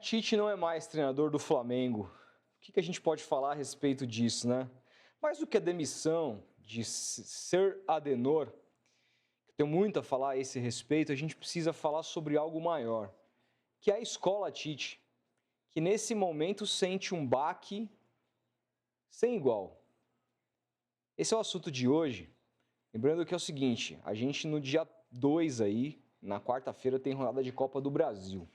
Tite não é mais treinador do Flamengo. O que a gente pode falar a respeito disso, né? Mais do que a demissão de Sir Adenor, que tem muito a falar a esse respeito, a gente precisa falar sobre algo maior, que é a escola Tite, que nesse momento sente um baque sem igual. Esse é o assunto de hoje. Lembrando que é o seguinte, a gente no dia 2 aí, na quarta-feira, tem rodada de Copa do Brasil.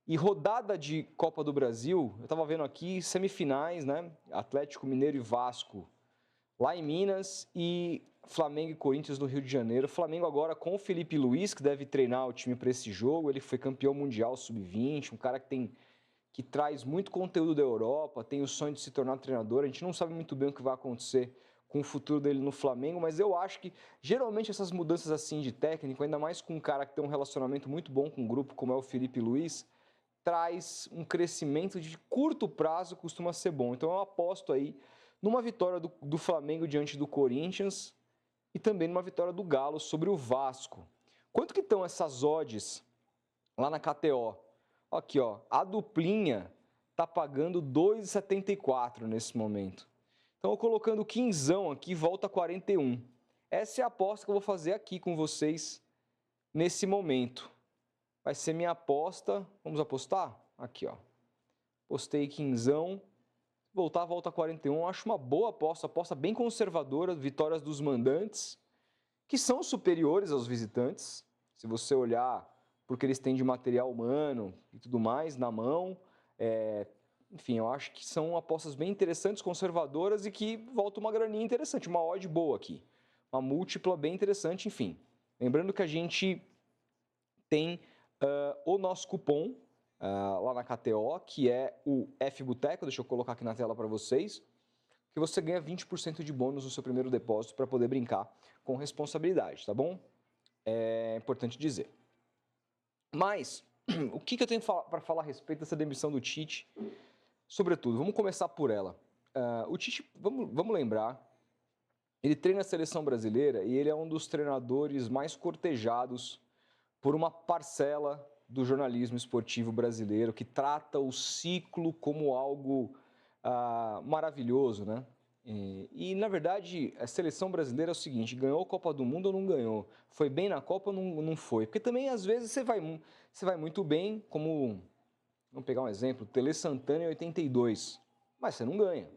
E rodada de Copa do Brasil, eu estava vendo aqui semifinais, né? Atlético Mineiro e Vasco lá em Minas e Flamengo e Corinthians no Rio de Janeiro. Flamengo agora com o Felipe Luiz, que deve treinar o time para esse jogo. Ele foi campeão mundial sub-20, um cara que traz muito conteúdo da Europa, tem o sonho de se tornar treinador. A gente não sabe muito bem o que vai acontecer com o futuro dele no Flamengo, mas eu acho que geralmente essas mudanças assim de técnico, ainda mais com um cara que tem um relacionamento muito bom com o grupo, como é o Felipe Luiz, traz um crescimento de curto prazo, costuma ser bom. Então eu aposto aí numa vitória do Flamengo diante do Corinthians e também numa vitória do Galo sobre o Vasco. Quanto que estão essas odds lá na KTO? Aqui, ó, a duplinha tá pagando 2,74 nesse momento. Então, eu colocando quinzão aqui, volta 41. Essa é a aposta que eu vou fazer aqui com vocês nesse momento. Vai ser minha aposta. Vamos apostar? Aqui, ó. Postei quinzão. Voltar, volta 41. Acho uma boa aposta bem conservadora. Vitórias dos mandantes, que são superiores aos visitantes. Se você olhar porque eles têm de material humano e tudo mais na mão. Enfim, eu acho que são apostas bem interessantes, conservadoras e que volta uma graninha interessante, uma odd boa aqui. Uma múltipla bem interessante, enfim. Lembrando que a gente tem o nosso cupom lá na KTO, que é o FBoteco, deixa eu colocar aqui na tela para vocês, que você ganha 20% de bônus no seu primeiro depósito para poder brincar com responsabilidade, tá bom? É importante dizer. Mas, o que eu tenho para falar a respeito dessa demissão do Tite? Sobretudo, vamos começar por ela. O Tite, vamos lembrar, ele treina a seleção brasileira e ele é um dos treinadores mais cortejados por uma parcela do jornalismo esportivo brasileiro que trata o ciclo como algo maravilhoso, né? Na verdade, a seleção brasileira é o seguinte, ganhou a Copa do Mundo ou não ganhou? Foi bem na Copa ou não foi? Porque também, às vezes, você vai muito bem, como, vamos pegar um exemplo, Tele Santana em 82, mas você não ganha,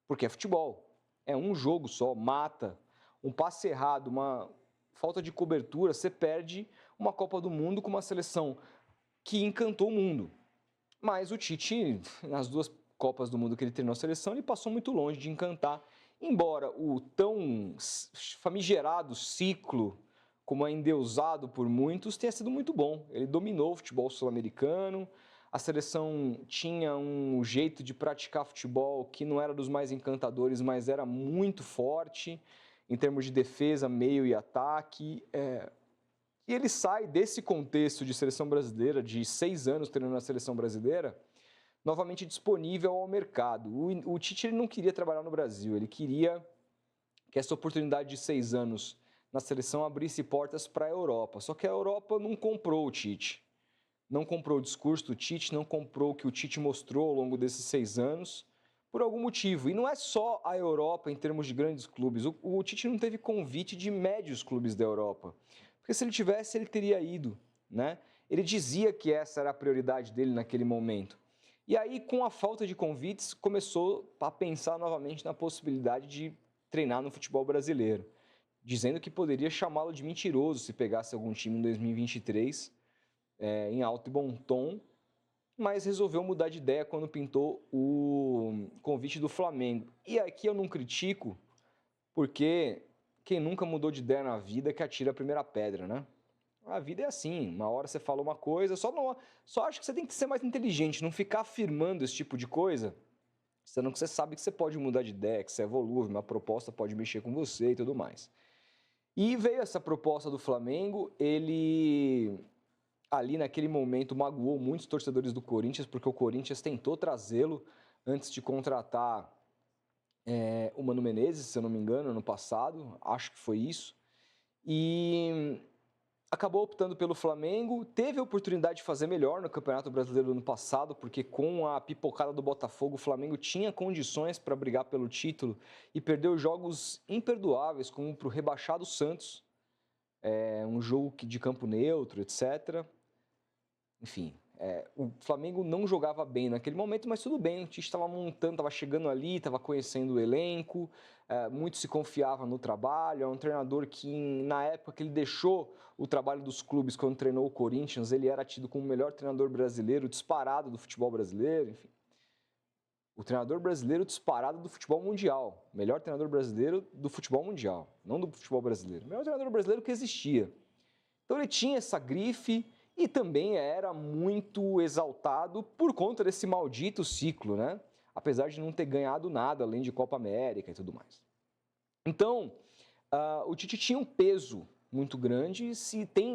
porque é futebol. É um jogo só, mata, um passe errado, uma falta de cobertura, você perde uma Copa do Mundo com uma seleção que encantou o mundo. Mas o Tite, nas duas Copas do Mundo que ele treinou a seleção, ele passou muito longe de encantar, embora o tão famigerado ciclo, como é endeusado por muitos, tenha sido muito bom. Ele dominou o futebol sul-americano, a seleção tinha um jeito de praticar futebol que não era dos mais encantadores, mas era muito forte em termos de defesa, meio e ataque. E ele sai desse contexto de seleção brasileira, de 6 anos treinando na seleção brasileira, novamente disponível ao mercado. O Tite ele não queria trabalhar no Brasil, ele queria que essa oportunidade de 6 anos na seleção abrisse portas para a Europa. Só que a Europa não comprou o Tite. Não comprou o discurso do Tite, não comprou o que o Tite mostrou ao longo desses 6 anos, por algum motivo. E não é só a Europa em termos de grandes clubes. O Tite não teve convite de médios clubes da Europa. Porque se ele tivesse, ele teria ido, né? Ele dizia que essa era a prioridade dele naquele momento. E aí, com a falta de convites, começou a pensar novamente na possibilidade de treinar no futebol brasileiro, dizendo que poderia chamá-lo de mentiroso se pegasse algum time em 2023, em alto e bom tom, mas resolveu mudar de ideia quando pintou o convite do Flamengo. E aqui eu não critico, porque quem nunca mudou de ideia na vida é que atira a primeira pedra, né? A vida é assim, uma hora você fala uma coisa, só acho que você tem que ser mais inteligente, não ficar afirmando esse tipo de coisa, sendo que você sabe que você pode mudar de ideia, que você é volúvel, uma proposta pode mexer com você e tudo mais. E veio essa proposta do Flamengo, ele ali naquele momento magoou muitos torcedores do Corinthians, porque o Corinthians tentou trazê-lo antes de contratar o Mano Menezes, se eu não me engano, ano passado, acho que foi isso. E acabou optando pelo Flamengo, teve a oportunidade de fazer melhor no Campeonato Brasileiro do ano passado, porque com a pipocada do Botafogo, o Flamengo tinha condições para brigar pelo título e perdeu jogos imperdoáveis, como para o rebaixado Santos, um jogo de campo neutro, etc. Enfim, o Flamengo não jogava bem naquele momento, mas tudo bem, o Tite estava montando, estava chegando ali, estava conhecendo o elenco, muito se confiava no trabalho, é um treinador que, na época que ele deixou o trabalho dos clubes, quando treinou o Corinthians, ele era tido como o melhor treinador brasileiro, disparado do futebol brasileiro, enfim. O treinador brasileiro disparado do futebol mundial, melhor treinador brasileiro do futebol mundial, não do futebol brasileiro, o melhor treinador brasileiro que existia. Então ele tinha essa grife e também era muito exaltado por conta desse maldito ciclo, né? Apesar de não ter ganhado nada além de Copa América e tudo mais. Então, o Tite tinha um peso muito grande.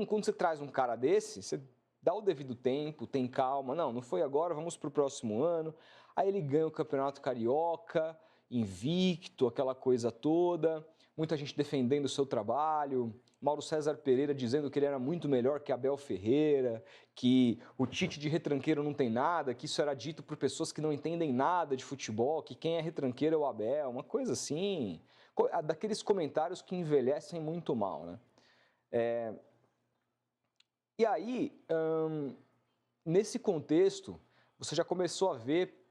Quando você traz um cara desse, você dá o devido tempo, tem calma. Não foi agora, vamos para o próximo ano. Aí ele ganha o Campeonato Carioca, invicto, aquela coisa toda. Muita gente defendendo o seu trabalho. Mauro César Pereira dizendo que ele era muito melhor que Abel Ferreira, que o Tite de retranqueiro não tem nada, que isso era dito por pessoas que não entendem nada de futebol, que quem é retranqueiro é o Abel, uma coisa assim, daqueles comentários que envelhecem muito mal, né? E aí, nesse contexto, você já começou a ver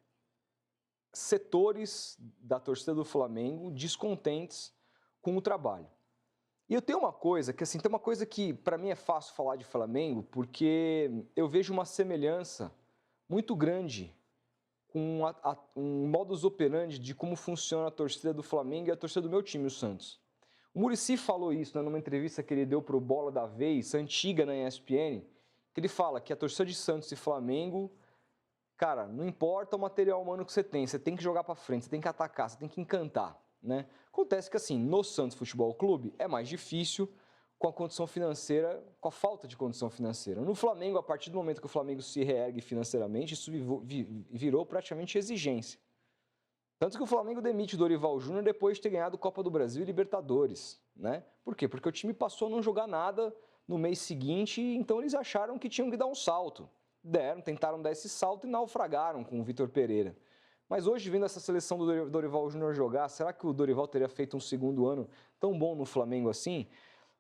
setores da torcida do Flamengo descontentes com o trabalho. E eu tenho uma coisa que, assim, tem uma coisa que para mim é fácil falar de Flamengo, porque eu vejo uma semelhança muito grande com um modus operandi de como funciona a torcida do Flamengo e a torcida do meu time, o Santos. O Muricy falou isso, né, numa entrevista que ele deu para o Bola da Vez, antiga na ESPN, que ele fala que a torcida de Santos e Flamengo, cara, não importa o material humano que você tem que jogar para frente, você tem que atacar, você tem que encantar. Né? Acontece que assim, no Santos Futebol Clube é mais difícil com a condição financeira, com a falta de condição financeira. No Flamengo, a partir do momento que o Flamengo se reergue financeiramente, isso virou praticamente exigência. Tanto que o Flamengo demite o Dorival Júnior depois de ter ganhado Copa do Brasil e Libertadores. Né? Por quê? Porque o time passou a não jogar nada no mês seguinte, então eles acharam que tinham que dar um salto. Tentaram dar esse salto e naufragaram com o Vitor Pereira. Mas hoje, vendo essa seleção do Dorival Júnior jogar, será que o Dorival teria feito um segundo ano tão bom no Flamengo assim?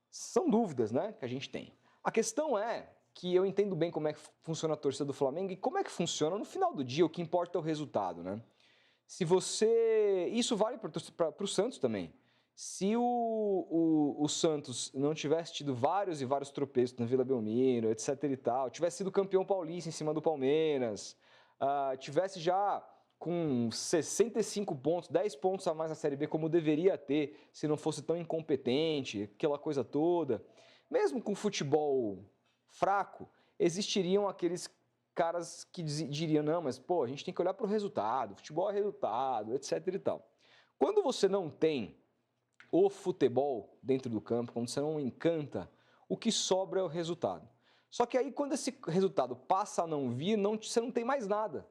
São dúvidas, né, que a gente tem. A questão é que eu entendo bem como é que funciona a torcida do Flamengo e como é que funciona no final do dia, o que importa é o resultado, né? Se você... Isso vale para o Santos também. Se o Santos não tivesse tido vários e vários tropeços na Vila Belmiro, etc e tal, tivesse sido campeão paulista em cima do Palmeiras, tivesse já com 65 pontos, 10 pontos a mais na Série B, como deveria ter, se não fosse tão incompetente, aquela coisa toda. Mesmo com futebol fraco, existiriam aqueles caras que diriam, não, mas pô, a gente tem que olhar para o resultado, futebol é resultado, etc e tal. Quando você não tem o futebol dentro do campo, quando você não encanta, o que sobra é o resultado. Só que aí, quando esse resultado passa a não vir, você não tem mais nada.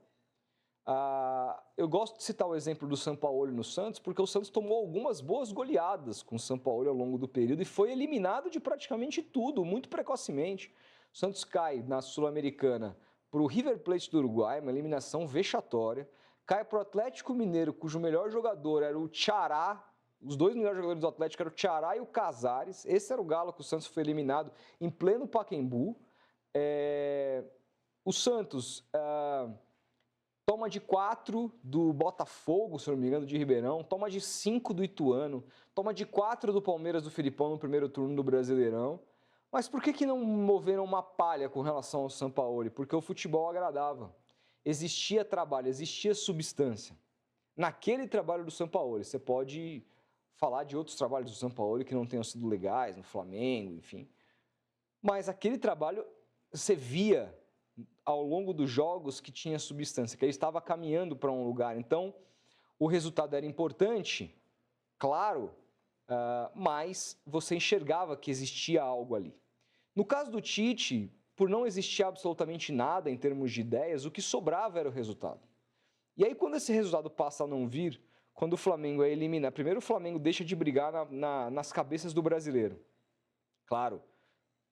Eu gosto de citar o exemplo do Sampaoli no Santos, porque o Santos tomou algumas boas goleadas com o Sampaoli ao longo do período e foi eliminado de praticamente tudo, muito precocemente. O Santos cai na Sul-Americana para o River Plate do Uruguai, uma eliminação vexatória. Cai para o Atlético Mineiro, cujo melhor jogador era o Tchará. Os dois melhores jogadores do Atlético eram o Tchará e o Casares. Esse era o galo que o Santos foi eliminado em pleno Pacaembu. O Santos... toma de 4 do Botafogo, se não me engano, de Ribeirão, toma de 5 do Ituano, toma de 4 do Palmeiras do Filipão no primeiro turno do Brasileirão. Mas por que não moveram uma palha com relação ao Sampaoli? Porque o futebol agradava. Existia trabalho, existia substância. Naquele trabalho do Sampaoli, você pode falar de outros trabalhos do Sampaoli que não tenham sido legais, no Flamengo, enfim. Mas aquele trabalho, você via ao longo dos jogos que tinha substância, que ele estava caminhando para um lugar. Então, o resultado era importante, claro, mas você enxergava que existia algo ali. No caso do Tite, por não existir absolutamente nada em termos de ideias, o que sobrava era o resultado. E aí, quando esse resultado passa a não vir, quando o Flamengo é eliminado, primeiro o Flamengo deixa de brigar nas cabeças do brasileiro. Claro,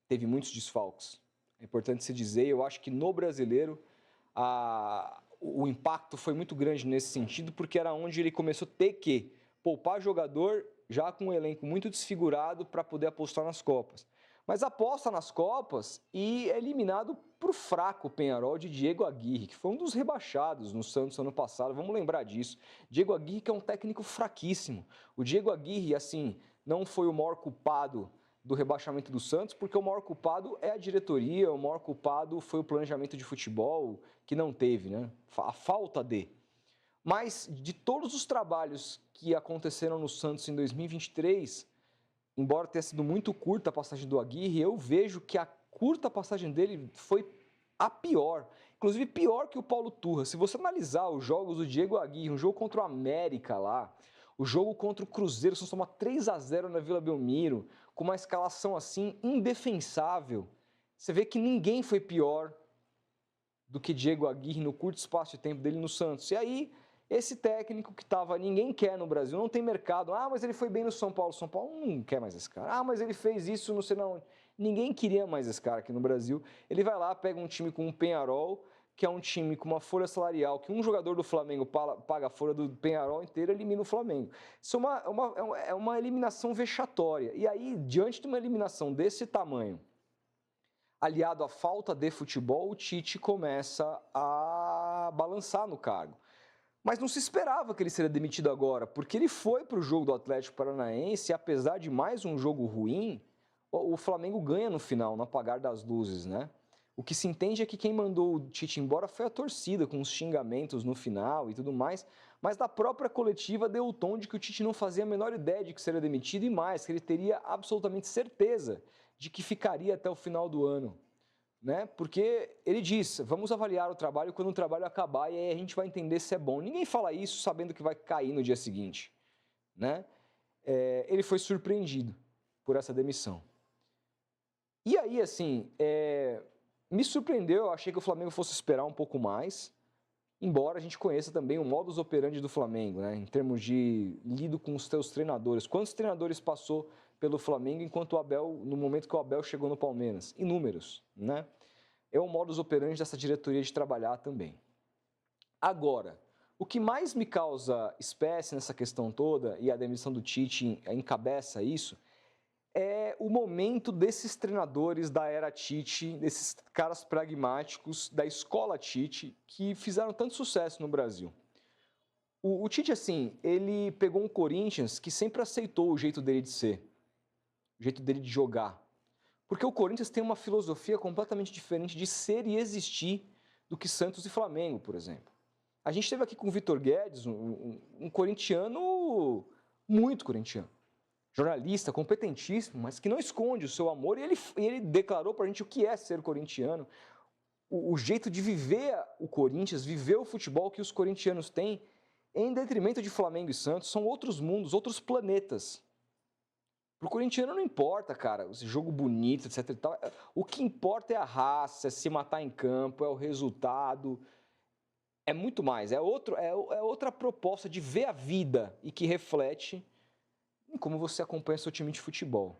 teve muitos desfalques. É importante se dizer, eu acho que no Brasileiro o impacto foi muito grande nesse sentido, porque era onde ele começou a ter que poupar jogador já com um elenco muito desfigurado para poder apostar nas Copas. Mas aposta nas Copas e é eliminado para o fraco Peñarol de Diego Aguirre, que foi um dos rebaixados no Santos ano passado, vamos lembrar disso. Diego Aguirre que é um técnico fraquíssimo. O Diego Aguirre, assim, não foi o maior culpado do rebaixamento do Santos, porque o maior culpado é a diretoria, o maior culpado foi o planejamento de futebol que não teve, né? A falta de. Mas de todos os trabalhos que aconteceram no Santos em 2023, embora tenha sido muito curta a passagem do Aguirre, eu vejo que a curta passagem dele foi a pior. Inclusive pior que o Paulo Turra. Se você analisar os jogos do Diego Aguirre, um jogo contra o América lá, o jogo contra o Cruzeiro, Santos toma 3-0 na Vila Belmiro, com uma escalação assim indefensável. Você vê que ninguém foi pior do que Diego Aguirre no curto espaço de tempo dele no Santos. E aí, esse técnico que ninguém quer no Brasil, não tem mercado. Ah, mas ele foi bem no São Paulo. São Paulo não quer mais esse cara. Ah, mas ele fez isso, não sei não. Ninguém queria mais esse cara aqui no Brasil. Ele vai lá, pega um time com um Peñarol, que é um time com uma folha salarial, que um jogador do Flamengo paga a folha do Peñarol inteiro e elimina o Flamengo. Isso é uma eliminação vexatória. E aí, diante de uma eliminação desse tamanho, aliado à falta de futebol, o Tite começa a balançar no cargo. Mas não se esperava que ele seria demitido agora, porque ele foi para o jogo do Atlético Paranaense e, apesar de mais um jogo ruim, o Flamengo ganha no final, no apagar das luzes, né? O que se entende é que quem mandou o Tite embora foi a torcida, com os xingamentos no final e tudo mais, mas da própria coletiva deu o tom de que o Tite não fazia a menor ideia de que seria demitido e mais, que ele teria absolutamente certeza de que ficaria até o final do ano. Né? Porque ele diz, vamos avaliar o trabalho quando o trabalho acabar e aí a gente vai entender se é bom. Ninguém fala isso sabendo que vai cair no dia seguinte. Né? Ele foi surpreendido por essa demissão. E aí, assim, me surpreendeu, eu achei que o Flamengo fosse esperar um pouco mais, embora a gente conheça também o modus operandi do Flamengo, né? Em termos de lido com os seus treinadores. Quantos treinadores passou pelo Flamengo enquanto o Abel, no momento que o Abel chegou no Palmeiras? Inúmeros, né? É o modus operandi dessa diretoria de trabalhar também. Agora, o que mais me causa espécie nessa questão toda, e a demissão do Tite encabeça isso, é o momento desses treinadores da era Tite, desses caras pragmáticos da escola Tite, que fizeram tanto sucesso no Brasil. O Tite, assim, ele pegou um Corinthians que sempre aceitou o jeito dele de ser, o jeito dele de jogar. Porque o Corinthians tem uma filosofia completamente diferente de ser e existir do que Santos e Flamengo, por exemplo. A gente esteve aqui com o Vitor Guedes, um corintiano, muito corintiano. Jornalista, competentíssimo, mas que não esconde o seu amor. E ele declarou para a gente o que é ser corintiano. O jeito de viver o Corinthians, viver o futebol que os corintianos têm, em detrimento de Flamengo e Santos, são outros mundos, outros planetas. Pro corintiano não importa, cara, esse jogo bonito, etc e tal. O que importa é a raça, é se matar em campo, é o resultado. É muito mais, é outra proposta de ver a vida e que reflete em como você acompanha seu time de futebol.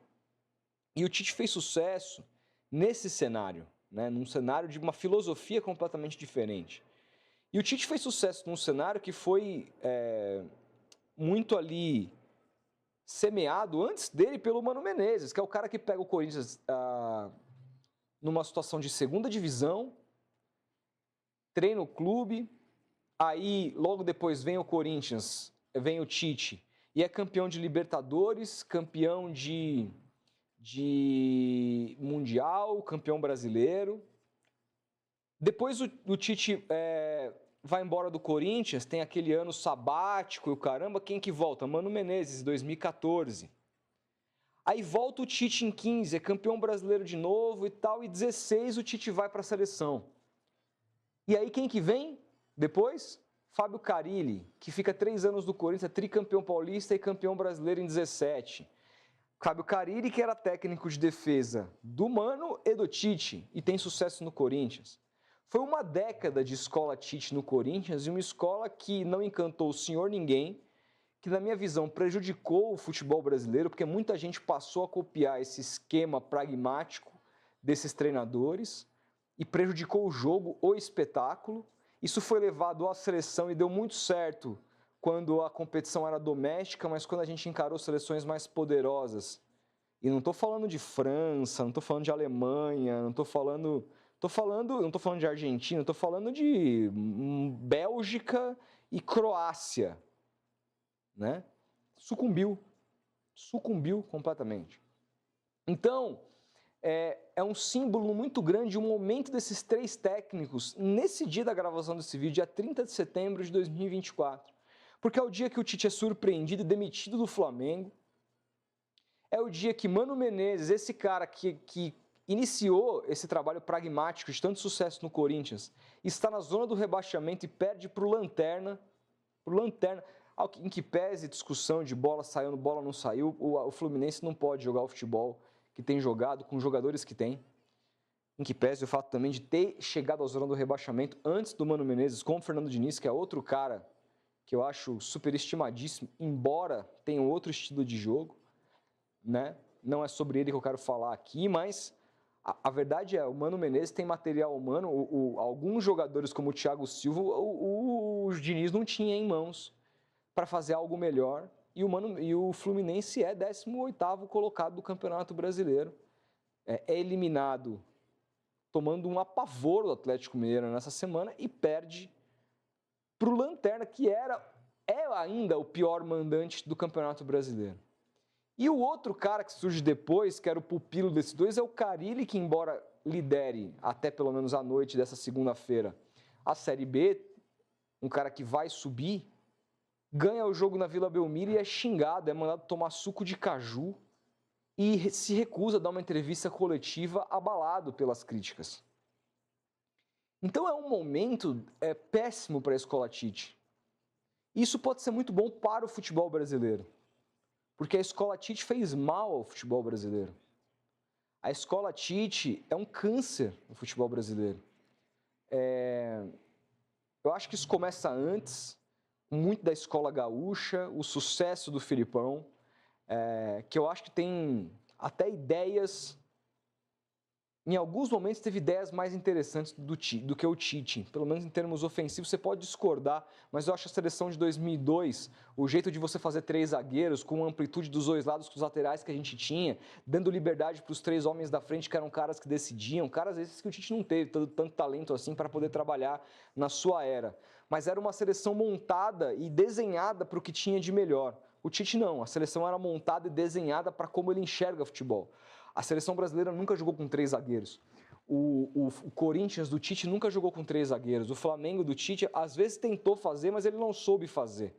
E o Tite fez sucesso nesse cenário, né? Num cenário de uma filosofia completamente diferente. E o Tite fez sucesso num cenário que foi muito ali semeado antes dele pelo Mano Menezes, que é o cara que pega o Corinthians numa situação de segunda divisão, treina o clube, aí logo depois vem o Corinthians, vem o Tite, e é campeão de Libertadores, campeão de Mundial, campeão brasileiro. Depois o Tite vai embora do Corinthians, tem aquele ano sabático e o caramba, quem que volta? Mano Menezes, 2014. Aí volta o Tite em 15, é campeão brasileiro de novo e tal, e 16 o Tite vai para a seleção. E aí quem que vem depois? Fábio Carille, que fica 3 anos do Corinthians, é tricampeão paulista e campeão brasileiro em 17. Fábio Carille, que era técnico de defesa do Mano e do Tite, e tem sucesso no Corinthians. Foi uma década de escola Tite no Corinthians, e uma escola que não encantou o senhor ninguém, que na minha visão prejudicou o futebol brasileiro, porque muita gente passou a copiar esse esquema pragmático desses treinadores e prejudicou o jogo, o espetáculo. Isso foi levado à seleção e deu muito certo quando a competição era doméstica, mas quando a gente encarou seleções mais poderosas. E não estou falando de França, não estou falando de Alemanha, não estou falando de Argentina, estou falando de Bélgica e Croácia, né? Sucumbiu completamente. Então, é um símbolo muito grande o momento desses três técnicos nesse dia da gravação desse vídeo, dia 30 de setembro de 2024. Porque é o dia que o Tite é surpreendido e demitido do Flamengo. É o dia que Mano Menezes, esse cara que iniciou esse trabalho pragmático de tanto sucesso no Corinthians, está na zona do rebaixamento e perde para o Lanterna, em que pese discussão de bola saiu, bola não saiu, o Fluminense não pode jogar o futebol que tem jogado com os jogadores que tem, em que pese o fato também de ter chegado à zona do rebaixamento antes do Mano Menezes com o Fernando Diniz, que é outro cara que eu acho superestimadíssimo, embora tenha outro estilo de jogo, né? Não é sobre ele que eu quero falar aqui, mas a verdade é, o Mano Menezes tem material humano, alguns jogadores como o Thiago Silva, o Diniz não tinha em mãos para fazer algo melhor, e o Fluminense é 18º colocado do Campeonato Brasileiro, é eliminado tomando um apavoro do Atlético Mineiro nessa semana e perde para o Lanterna, que é ainda o pior mandante do Campeonato Brasileiro. E o outro cara que surge depois, que era o pupilo desses dois, é o Carille, que embora lidere, até pelo menos à noite dessa segunda-feira, a Série B, um cara que vai subir, ganha o jogo na Vila Belmiro e é xingado, é mandado tomar suco de caju e se recusa a dar uma entrevista coletiva abalado pelas críticas. Então é um momento péssimo para a escola Tite. Isso pode ser muito bom para o futebol brasileiro, porque a escola Tite fez mal ao futebol brasileiro. A escola Tite é um câncer no futebol brasileiro. Eu acho que isso começa antes, muito da escola gaúcha, o sucesso do Filipão, que eu acho que tem até ideias, em alguns momentos teve ideias mais interessantes do que o Tite, pelo menos em termos ofensivos. Você pode discordar, mas eu acho a seleção de 2002, o jeito de você fazer 3 zagueiros, com a amplitude dos 2 lados, com os laterais que a gente tinha, dando liberdade para os 3 homens da frente, que eram caras que decidiam, caras esses que o Tite não teve tanto talento assim para poder trabalhar na sua era. Mas era uma seleção montada e desenhada para o que tinha de melhor. O Tite não, a seleção era montada e desenhada para como ele enxerga futebol. A seleção brasileira nunca jogou com 3 zagueiros. O Corinthians do Tite nunca jogou com 3 zagueiros. O Flamengo do Tite às vezes tentou fazer, mas ele não soube fazer.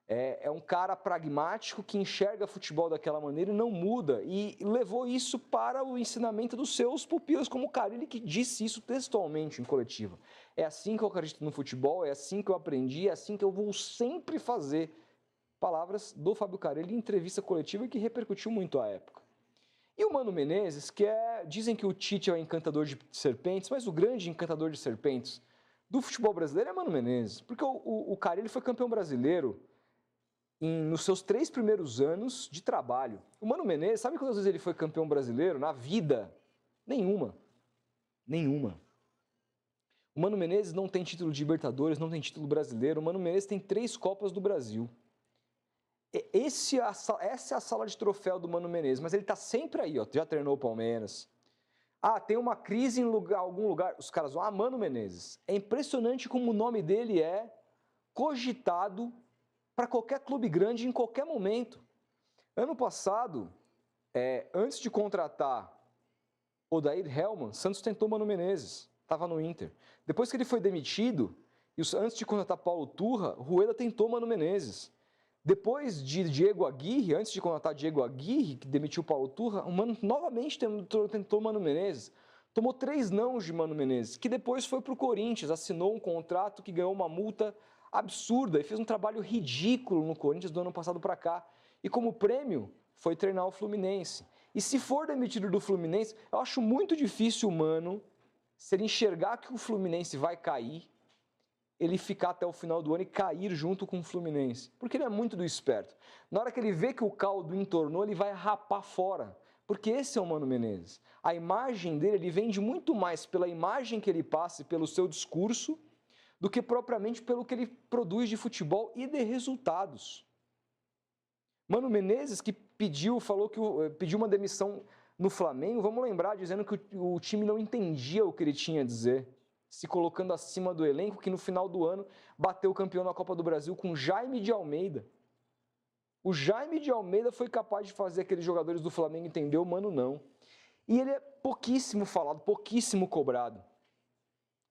É um cara pragmático que enxerga futebol daquela maneira e não muda. E levou isso para o ensinamento dos seus pupilos, como o Carille, que disse isso textualmente em coletiva. É assim que eu acredito no futebol, é assim que eu aprendi, é assim que eu vou sempre fazer. Palavras do Fábio Carille em entrevista coletiva que repercutiu muito à época. E o Mano Menezes, dizem que o Tite é o encantador de serpentes, mas o grande encantador de serpentes do futebol brasileiro é Mano Menezes, porque o Carille foi campeão brasileiro nos seus 3 primeiros anos de trabalho. O Mano Menezes, sabe quantas vezes ele foi campeão brasileiro na vida? Nenhuma. O Mano Menezes não tem título de Libertadores, não tem título brasileiro. O Mano Menezes tem 3 Copas do Brasil. Essa é a sala de troféu do Mano Menezes, mas ele está sempre aí, ó, já treinou o Palmeiras. Tem uma crise em algum lugar, os caras vão, Mano Menezes. É impressionante como o nome dele é cogitado para qualquer clube grande em qualquer momento. Ano passado, antes de contratar Odair Hellmann, Santos tentou Mano Menezes, estava no Inter. Depois que ele foi demitido, antes de contratar Paulo Turra, Rueda tentou Mano Menezes. Depois de Diego Aguirre, antes de contratar Diego Aguirre, que demitiu Paulo Turra, o Mano novamente tentou Mano Menezes. Tomou 3 nãos de Mano Menezes, que depois foi para o Corinthians, assinou um contrato que ganhou uma multa absurda e fez um trabalho ridículo no Corinthians do ano passado para cá. E como prêmio, foi treinar o Fluminense. E se for demitido do Fluminense, eu acho muito difícil o Mano, se ele enxergar que o Fluminense vai cair, ele ficar até o final do ano e cair junto com o Fluminense. Porque ele é muito do esperto. Na hora que ele vê que o caldo entornou, ele vai rapar fora. Porque esse é o Mano Menezes. A imagem dele, ele vende muito mais pela imagem que ele passa e pelo seu discurso do que propriamente pelo que ele produz de futebol e de resultados. Mano Menezes, que falou que pediu uma demissão no Flamengo, vamos lembrar, dizendo que o time não entendia o que ele tinha a dizer, se colocando acima do elenco, que no final do ano bateu o campeão na Copa do Brasil com Jaime de Almeida. O Jaime de Almeida foi capaz de fazer aqueles jogadores do Flamengo entender, o Mano não. E ele é pouquíssimo falado, pouquíssimo cobrado.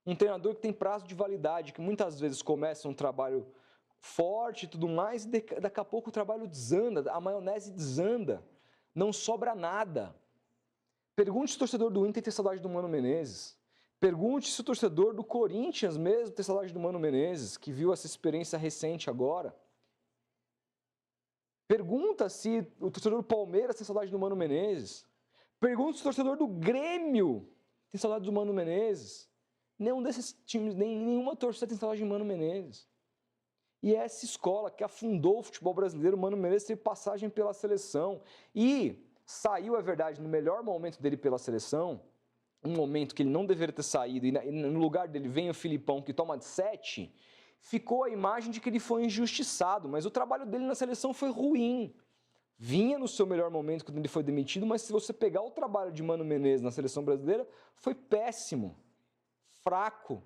Um treinador que tem prazo de validade, que muitas vezes começa um trabalho forte e tudo mais, e daqui a pouco o trabalho desanda, a maionese desanda, não sobra nada. Pergunte se o torcedor do Inter tem saudade do Mano Menezes. Pergunte se o torcedor do Corinthians mesmo tem saudade do Mano Menezes, que viu essa experiência recente agora. Pergunta se o torcedor do Palmeiras tem saudade do Mano Menezes. Pergunta se o torcedor do Grêmio tem saudade do Mano Menezes. Nenhum desses times, nenhuma torcida tem saudade de Mano Menezes. E essa escola que afundou o futebol brasileiro, o Mano Menezes teve passagem pela seleção. E saiu, é verdade, no melhor momento dele pela seleção, um momento que ele não deveria ter saído, e no lugar dele vem o Filipão, que toma de 7, ficou a imagem de que ele foi injustiçado, mas o trabalho dele na seleção foi ruim. Vinha no seu melhor momento quando ele foi demitido, mas se você pegar o trabalho de Mano Menezes na seleção brasileira, foi péssimo, fraco.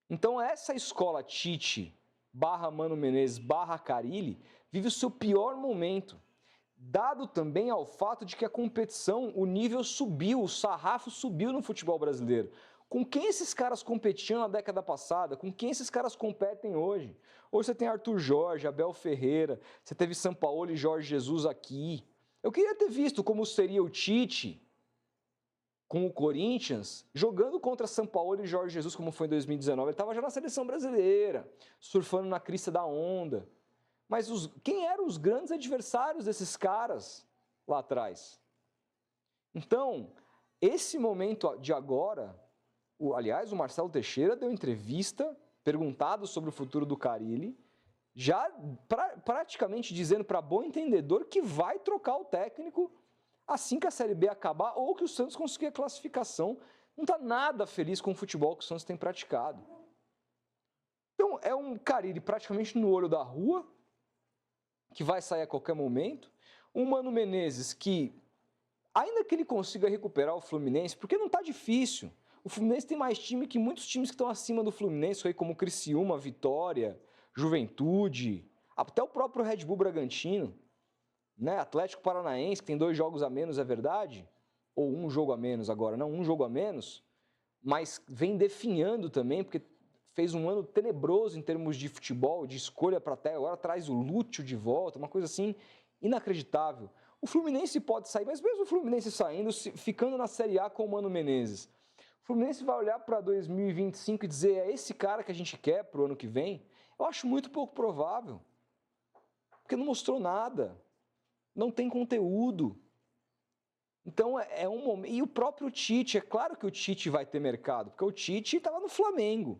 Então essa escola Tite, / Mano Menezes, / Carille, vive o seu pior momento. Dado também ao fato de que a competição, o nível subiu, o sarrafo subiu no futebol brasileiro. Com quem esses caras competiam na década passada? Com quem esses caras competem hoje? Hoje você tem Arthur Jorge, Abel Ferreira, você teve Sampaoli e Jorge Jesus aqui. Eu queria ter visto como seria o Tite com o Corinthians jogando contra Sampaoli e Jorge Jesus, como foi em 2019. Ele estava já na seleção brasileira, surfando na crista da onda. Mas quem eram os grandes adversários desses caras lá atrás? Então, esse momento de agora, aliás, o Marcelo Teixeira deu entrevista, perguntado sobre o futuro do Carille, já praticamente dizendo para bom entendedor que vai trocar o técnico assim que a Série B acabar ou que o Santos conseguir a classificação. Não está nada feliz com o futebol que o Santos tem praticado. Então, é um Carille praticamente no olho da rua, que vai sair a qualquer momento. Um Mano Menezes que, ainda que ele consiga recuperar o Fluminense, porque não está difícil. O Fluminense tem mais time que muitos times que estão acima do Fluminense, como Criciúma, Vitória, Juventude, até o próprio Red Bull Bragantino, né? Atlético Paranaense, que tem 2 jogos a menos, é verdade? Ou 1 jogo a menos agora, não, 1 jogo a menos, mas vem definhando também, porque fez um ano tenebroso em termos de futebol, de escolha para até agora, traz o Lúcio de volta, uma coisa assim inacreditável. O Fluminense pode sair, mas mesmo o Fluminense saindo, ficando na Série A com o Mano Menezes, o Fluminense vai olhar para 2025 e dizer, é esse cara que a gente quer para o ano que vem? Eu acho muito pouco provável, porque não mostrou nada, não tem conteúdo. Então é um momento. E o próprio Tite, é claro que o Tite vai ter mercado, porque o Tite estava no Flamengo.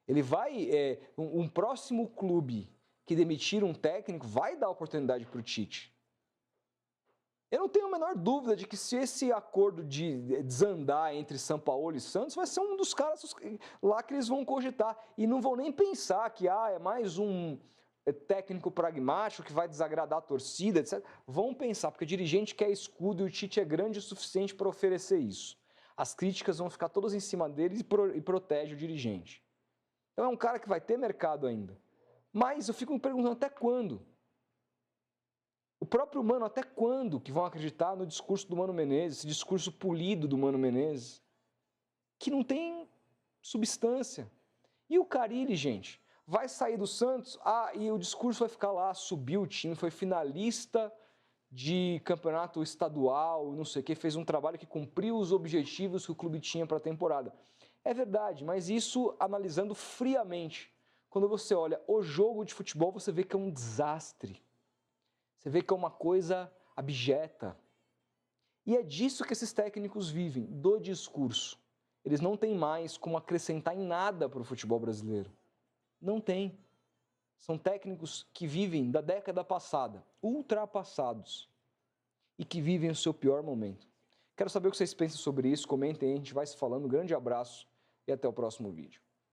Ele vai, um próximo clube que demitir um técnico vai dar oportunidade para o Tite. Eu não tenho a menor dúvida de que se esse acordo de desandar entre São Paulo e Santos vai ser um dos caras lá que eles vão cogitar. E não vão nem pensar que é mais um técnico pragmático que vai desagradar a torcida, etc. Vão pensar, porque o dirigente quer escudo e o Tite é grande o suficiente para oferecer isso. As críticas vão ficar todas em cima dele e protege o dirigente. Então é um cara que vai ter mercado ainda. Mas eu fico me perguntando até quando? O próprio Mano, até quando que vão acreditar no discurso do Mano Menezes, esse discurso polido do Mano Menezes, que não tem substância? E o Carille, gente, vai sair do Santos, e o discurso vai ficar lá, subiu o time, foi finalista de campeonato estadual, não sei o que, fez um trabalho que cumpriu os objetivos que o clube tinha para a temporada. É verdade, mas isso analisando friamente. Quando você olha o jogo de futebol, você vê que é um desastre. Você vê que é uma coisa abjeta. E é disso que esses técnicos vivem, do discurso. Eles não têm mais como acrescentar em nada para o futebol brasileiro. Não tem. São técnicos que vivem da década passada, ultrapassados. e que vivem o seu pior momento. Quero saber o que vocês pensam sobre isso, comentem aí, a gente vai se falando. Um grande abraço e até o próximo vídeo.